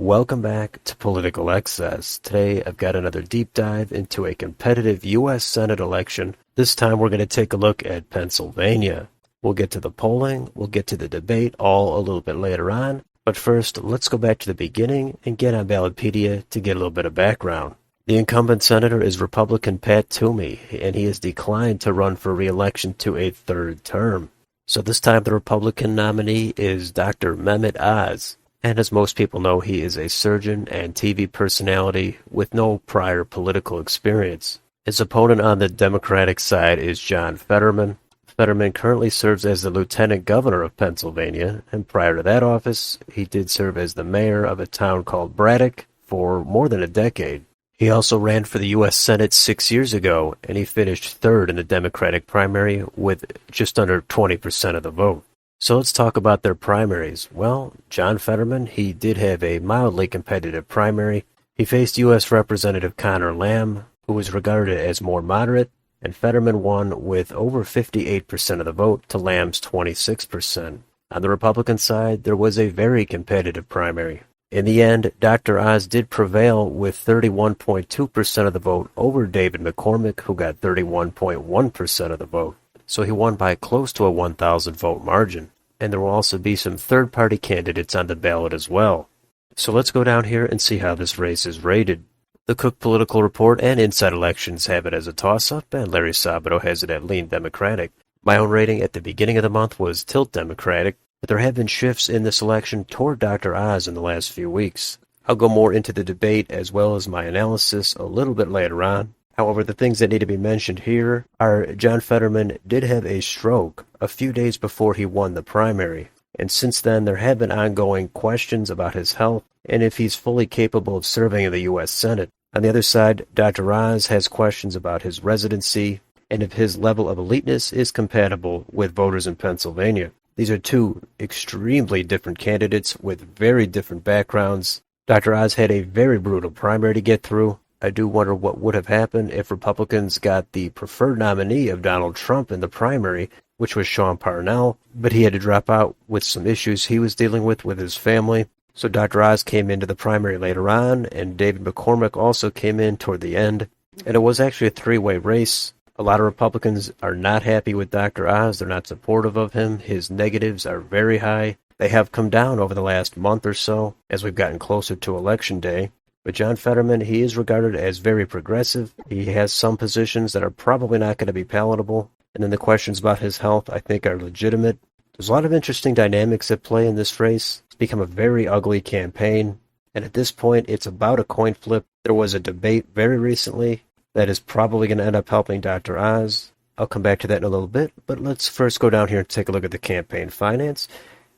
welcome back to Political Excess. Today I've got another deep dive into a competitive U.S. Senate election. This time we're going to take a look at Pennsylvania. We'll get to the polling, we'll get to the debate all a little bit later on, but first let's go back to the beginning and get on Ballotpedia to get a little bit of background. The incumbent senator is Republican Pat Toomey, and he has declined to run for re-election to a third term. So this time the Republican nominee is Dr. Mehmet Oz. And as most people know, he is a surgeon and TV personality with no prior political experience. His opponent on the Democratic side is John Fetterman. Fetterman currently serves as the Lieutenant Governor of Pennsylvania, and prior to that office, he did serve as the mayor of a town called Braddock for more than a decade. He also ran for the U.S. Senate 6 years ago, and he finished third in the Democratic primary with just under 20% of the vote. So let's talk about their primaries. Well, John Fetterman, he did have a mildly competitive primary. He faced U.S. Representative Connor Lamb, who was regarded as more moderate, and Fetterman won with over 58% of the vote to Lamb's 26%. On the Republican side, there was a very competitive primary. In the end, Dr. Oz did prevail with 31.2% of the vote over David McCormick, who got 31.1% of the vote. So he won by close to a 1,000 vote margin. And there will also be some third-party candidates on the ballot as well. So let's go down here and see how this race is rated. The Cook Political Report and Inside Elections have it as a toss-up, and Larry Sabato has it at lean Democratic. My own rating at the beginning of the month was tilt Democratic, but there have been shifts in this election toward Dr. Oz in the last few weeks. I'll go more into the debate as well as my analysis a little bit later on. However, the things that need to be mentioned here are John Fetterman did have a stroke a few days before he won the primary, and since then there have been ongoing questions about his health and if he's fully capable of serving in the U.S. Senate. On the other side, Dr. Oz has questions about his residency and if his level of eliteness is compatible with voters in Pennsylvania. These are two extremely different candidates with very different backgrounds. Dr. Oz had a very brutal primary to get through. I do wonder what would have happened if Republicans got the preferred nominee of Donald Trump in the primary, which was Sean Parnell, but he had to drop out with some issues he was dealing with his family. So Dr. Oz came into the primary later on, and David McCormick also came in toward the end. And it was actually a three-way race. A lot of Republicans are not happy with Dr. Oz. They're not supportive of him. His negatives are very high. They have come down over the last month or so as we've gotten closer to Election Day. But John Fetterman, he is regarded as very progressive. He has some positions that are probably not going to be palatable. And then the questions about his health, I think, are legitimate. There's a lot of interesting dynamics at play in this race. It's become a very ugly campaign. And at this point, it's about a coin flip. There was a debate very recently that is probably going to end up helping Dr. Oz. I'll come back to that in a little bit. But let's first go down here and take a look at the campaign finance.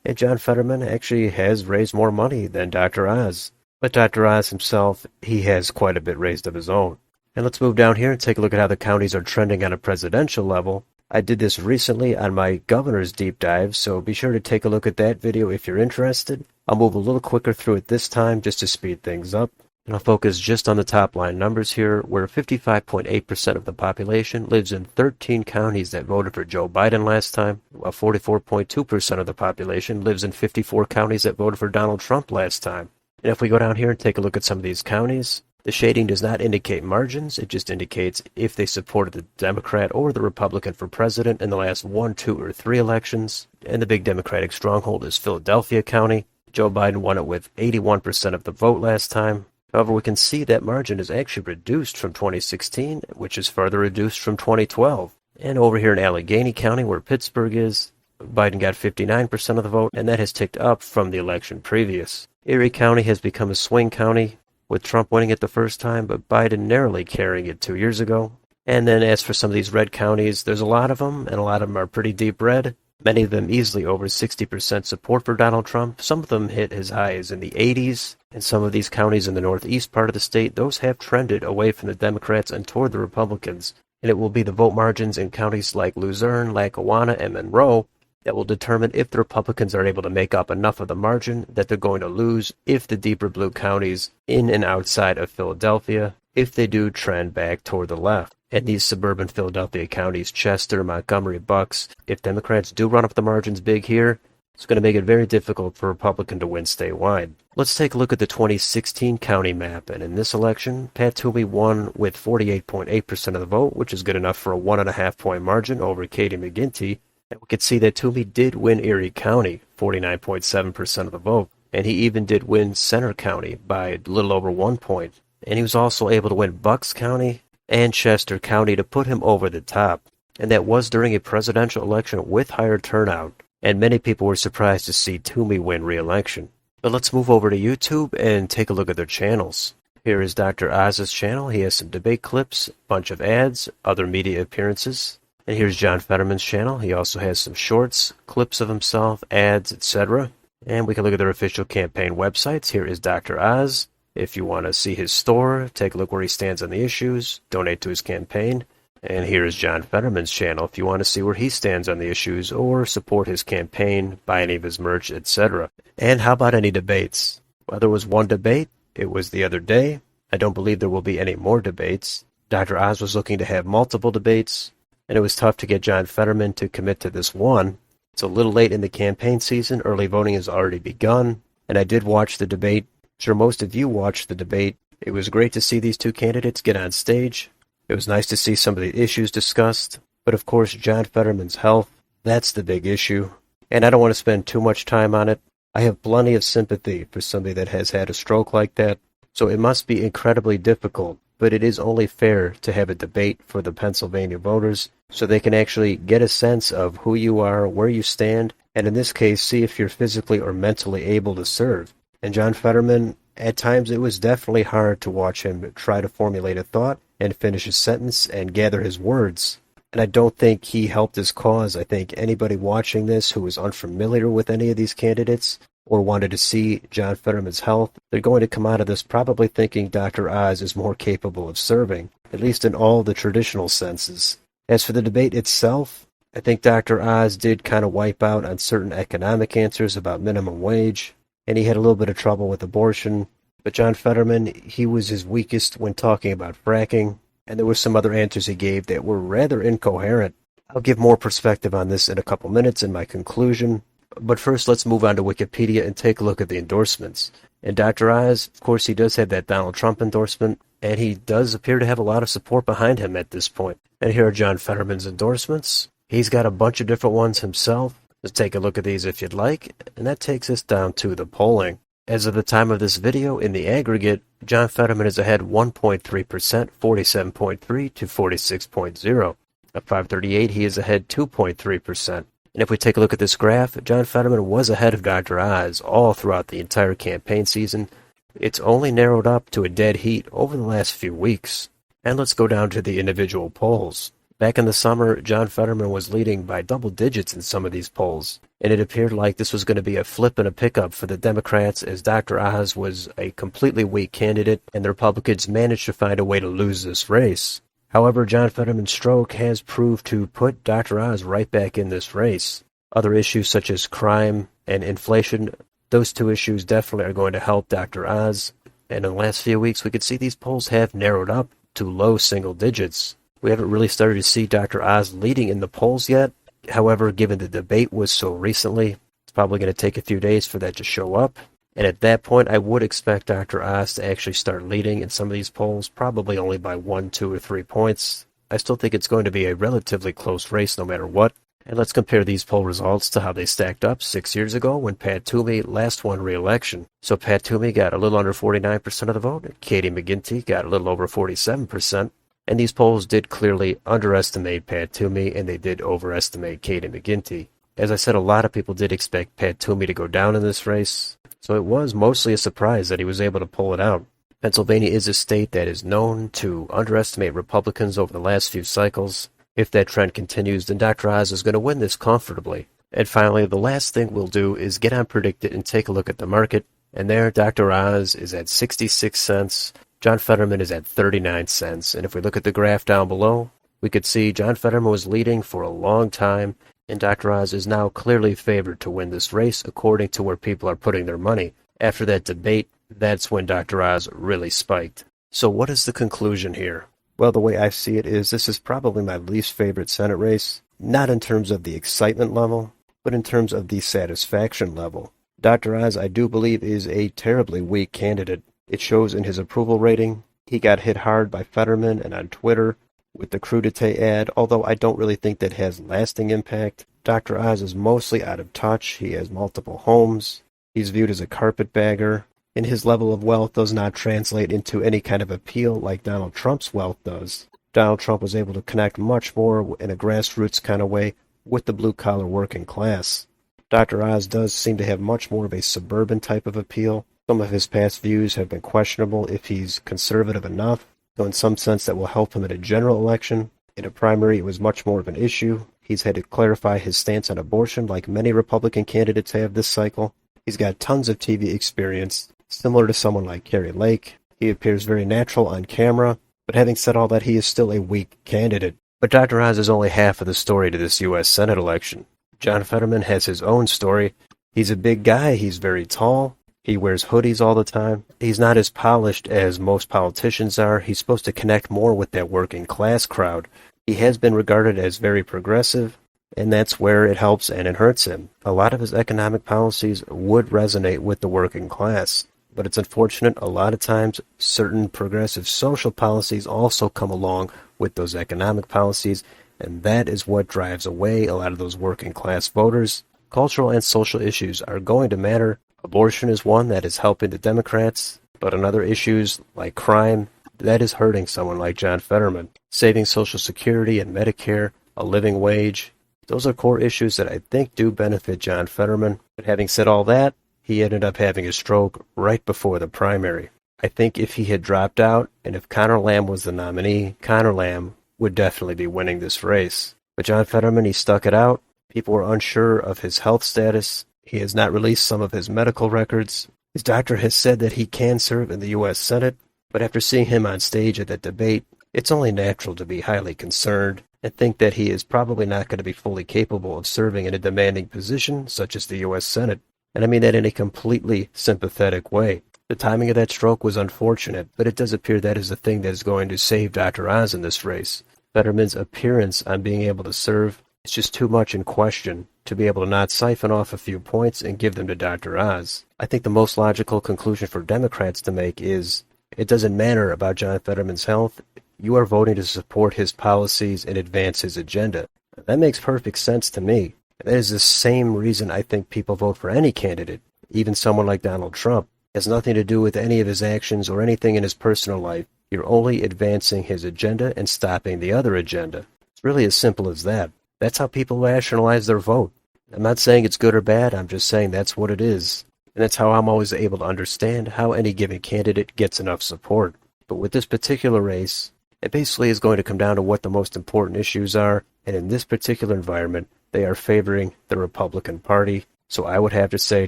And John Fetterman actually has raised more money than Dr. Oz. But Dr. Oz himself, he has quite a bit raised of his own. And let's move down here and take a look at how the counties are trending on a presidential level. I did this recently on my governor's deep dive, so be sure to take a look at that video if you're interested. I'll move a little quicker through it this time just to speed things up. And I'll focus just on the top line numbers here, where 55.8% of the population lives in 13 counties that voted for Joe Biden last time, while 44.2% of the population lives in 54 counties that voted for Donald Trump last time. And if we go down here and take a look at some of these counties, the shading does not indicate margins. It just indicates if they supported the Democrat or the Republican for president in the last 1, 2, or 3 elections. And the big Democratic stronghold is Philadelphia County. Joe Biden won it with 81% of the vote last time. However, we can see that margin is actually reduced from 2016, which is further reduced from 2012. And over here in Allegheny County, where Pittsburgh is, Biden got 59% of the vote, and that has ticked up from the election previous. Erie County has become a swing county, with Trump winning it the first time, but Biden narrowly carrying it 2 years ago. And then as for some of these red counties, there's a lot of them, and a lot of them are pretty deep red. Many of them easily over 60% support for Donald Trump. Some of them hit as high as in the 80s. And some of these counties in the northeast part of the state, those have trended away from the Democrats and toward the Republicans. And it will be the vote margins in counties like Luzerne, Lackawanna, and Monroe that will determine if the Republicans are able to make up enough of the margin that they're going to lose if the deeper blue counties in and outside of Philadelphia, if they do trend back toward the left. And these suburban Philadelphia counties, Chester, Montgomery, Bucks, if Democrats do run up the margins big here, It's going to make it very difficult for a Republican to win statewide. Let's take a look at the 2016 county map, and in this election, Pat Toomey won with 48.8% of the vote, which is good enough for a 1.5-point margin over Katie McGinty. And we could see that Toomey did win Erie County, 49.7% of the vote, and he even did win Center County by a little over 1 point. And he was also able to win Bucks County and Chester County to put him over the top. And that was during a presidential election with higher turnout. And many people were surprised to see Toomey win re-election. But let's move over to YouTube and take a look at their channels. Here is Dr. Oz's channel. He has some debate clips, a bunch of ads, other media appearances. And here's John Fetterman's channel. He also has some shorts, clips of himself, ads, etc. And we can look at their official campaign websites. Here is Dr. Oz. If you want to see his store, take a look where he stands on the issues, donate to his campaign. And here is John Fetterman's channel if you want to see where he stands on the issues or support his campaign, buy any of his merch, etc. And how about any debates? Well, there was one debate. It was the other day. I don't believe there will be any more debates. Dr. Oz was looking to have multiple debates, and it was tough to get John Fetterman to commit to this one. It's a little late in the campaign season. Early voting has already begun, and I did watch the debate. I'm sure most of you watched the debate. It was great to see these two candidates get on stage. It was nice to see some of the issues discussed, but of course John Fetterman's health, that's the big issue, and I don't want to spend too much time on it. I have plenty of sympathy for somebody that has had a stroke like that, so it must be incredibly difficult, but it is only fair to have a debate for the Pennsylvania voters so they can actually get a sense of who you are, where you stand, and in this case see if you're physically or mentally able to serve. And John Fetterman, at times it was definitely hard to watch him try to formulate a thought and finish his sentence and gather his words. And I don't think he helped his cause. I think anybody watching this who is unfamiliar with any of these candidates or wanted to see John Fetterman's health, they're going to come out of this probably thinking Dr. Oz is more capable of serving, at least in all the traditional senses. As for the debate itself, I think Dr. Oz did kind of wipe out on certain economic answers about minimum wage, and he had a little bit of trouble with abortion. But John Fetterman, he was his weakest when talking about fracking, and there were some other answers he gave that were rather incoherent. I'll give more perspective on this in a couple minutes in my conclusion, but first let's move on to Wikipedia and take a look at the endorsements. And Dr. Oz, of course, he does have that Donald Trump endorsement, and he does appear to have a lot of support behind him at this point. And here are John Fetterman's endorsements. He's got a bunch of different ones himself. Let's take a look at these if you'd like, and that takes us down to the polling. As of the time of this video, in the aggregate, John Fetterman is ahead 1.3%, 47.3 to 46.0. At 538, he is ahead 2.3%. And if we take a look at this graph, John Fetterman was ahead of Dr. Oz all throughout the entire campaign season. It's only narrowed up to a dead heat over the last few weeks. And let's go down to the individual polls. Back in the summer, John Fetterman was leading by double digits in some of these polls, and it appeared like this was going to be a flip and a pickup for the Democrats as Dr. Oz was a completely weak candidate, and the Republicans managed to find a way to lose this race. However, John Fetterman's stroke has proved to put Dr. Oz right back in this race. Other issues such as crime and inflation, those two issues definitely are going to help Dr. Oz, and in the last few weeks we could see these polls have narrowed up to low single digits. We haven't really started to see Dr. Oz leading in the polls yet. However, given the debate was so recently, it's probably going to take a few days for that to show up. And at that point, I would expect Dr. Oz to actually start leading in some of these polls, probably only by 1, 2, or 3 points. I still think it's going to be a relatively close race no matter what. And let's compare these poll results to how they stacked up 6 years ago when Pat Toomey last won re-election. So Pat Toomey got a little under 49% of the vote, and Katie McGinty got a little over 47%. And these polls did clearly underestimate Pat Toomey, and they did overestimate Katie McGinty. As I said, a lot of people did expect Pat Toomey to go down in this race, so it was mostly a surprise that he was able to pull it out. Pennsylvania is a state that is known to underestimate Republicans over the last few cycles. If that trend continues, then Dr. Oz is going to win this comfortably. And finally, the last thing we'll do is get on Predicted and take a look at the market. And there, Dr. Oz is at 66 cents. John Fetterman is at 39 cents. And if we look at the graph down below, we could see John Fetterman was leading for a long time, and Dr. Oz is now clearly favored to win this race according to where people are putting their money. After that debate, that's when Dr. Oz really spiked. So what is the conclusion here? Well, the way I see it is this is probably my least favorite Senate race, not in terms of the excitement level, but in terms of the satisfaction level. Dr. Oz, I do believe, is a terribly weak candidate. It shows in his approval rating. He got hit hard by Fetterman and on Twitter with the crudité ad, although I don't really think that has lasting impact. Dr. Oz is mostly out of touch. He has multiple homes. He's viewed as a carpetbagger, and his level of wealth does not translate into any kind of appeal like Donald Trump's wealth does. Donald Trump was able to connect much more in a grassroots kind of way with the blue-collar working class. Dr. Oz does seem to have much more of a suburban type of appeal. Some of his past views have been questionable if he's conservative enough, so in some sense that will help him in a general election. In a primary, it was much more of an issue. He's had to clarify his stance on abortion like many Republican candidates have this cycle. He's got tons of TV experience, similar to someone like Carrie Lake. He appears very natural on camera, but having said all that, he is still a weak candidate. But Dr. Oz is only half of the story to this U.S. Senate election. John Fetterman has his own story. He's a big guy. He's very tall. He wears hoodies all the time. He's not as polished as most politicians are. He's supposed to connect more with that working class crowd. He has been regarded as very progressive, and that's where it helps and it hurts him. A lot of his economic policies would resonate with the working class, but it's unfortunate a lot of times certain progressive social policies also come along with those economic policies, and that is what drives away a lot of those working class voters. Cultural and social issues are going to matter. Abortion is one that is helping the Democrats, but on other issues like crime, that is hurting someone like John Fetterman. Saving Social Security and Medicare, a living wage, those are core issues that I think do benefit John Fetterman. But having said all that, he ended up having a stroke right before the primary. I think if he had dropped out, and if Conor Lamb was the nominee, Conor Lamb would definitely be winning this race. But John Fetterman, he stuck it out. People were unsure of his health status. He has not released some of his medical records. His doctor has said that he can serve in the U.S. Senate, but after seeing him on stage at that debate, it's only natural to be highly concerned and think that he is probably not going to be fully capable of serving in a demanding position such as the U.S. Senate. And I mean that in a completely sympathetic way. The timing of that stroke was unfortunate, but it does appear that is the thing that is going to save Dr. Oz in this race. Fetterman's appearance on being able to serve is just too much in question to be able to not siphon off a few points and give them to Dr. Oz. I think the most logical conclusion for Democrats to make is it doesn't matter about John Fetterman's health. You are voting to support his policies and advance his agenda. That makes perfect sense to me. That is the same reason I think people vote for any candidate, even someone like Donald Trump. It has nothing to do with any of his actions or anything in his personal life. You're only advancing his agenda and stopping the other agenda. It's really as simple as that. That's how people rationalize their vote. I'm not saying it's good or bad, I'm just saying that's what it is. And that's how I'm always able to understand how any given candidate gets enough support. But with this particular race, it basically is going to come down to what the most important issues are, and in this particular environment, they are favoring the Republican Party. So I would have to say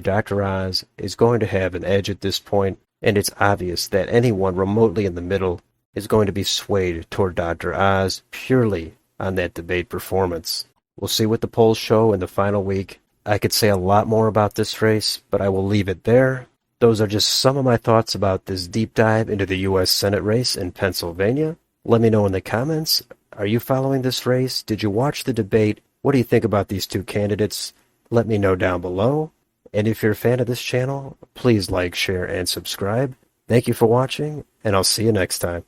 Dr. Oz is going to have an edge at this point, and it's obvious that anyone remotely in the middle is going to be swayed toward Dr. Oz purely on that debate performance. We'll see what the polls show in the final week. I could say a lot more about this race, but I will leave it there. Those are just some of my thoughts about this deep dive into the U.S. Senate race in Pennsylvania. Let me know in the comments. Are you following this race? Did you watch the debate? What do you think about these two candidates? Let me know down below. And if you're a fan of this channel, please like, share, and subscribe. Thank you for watching, and I'll see you next time.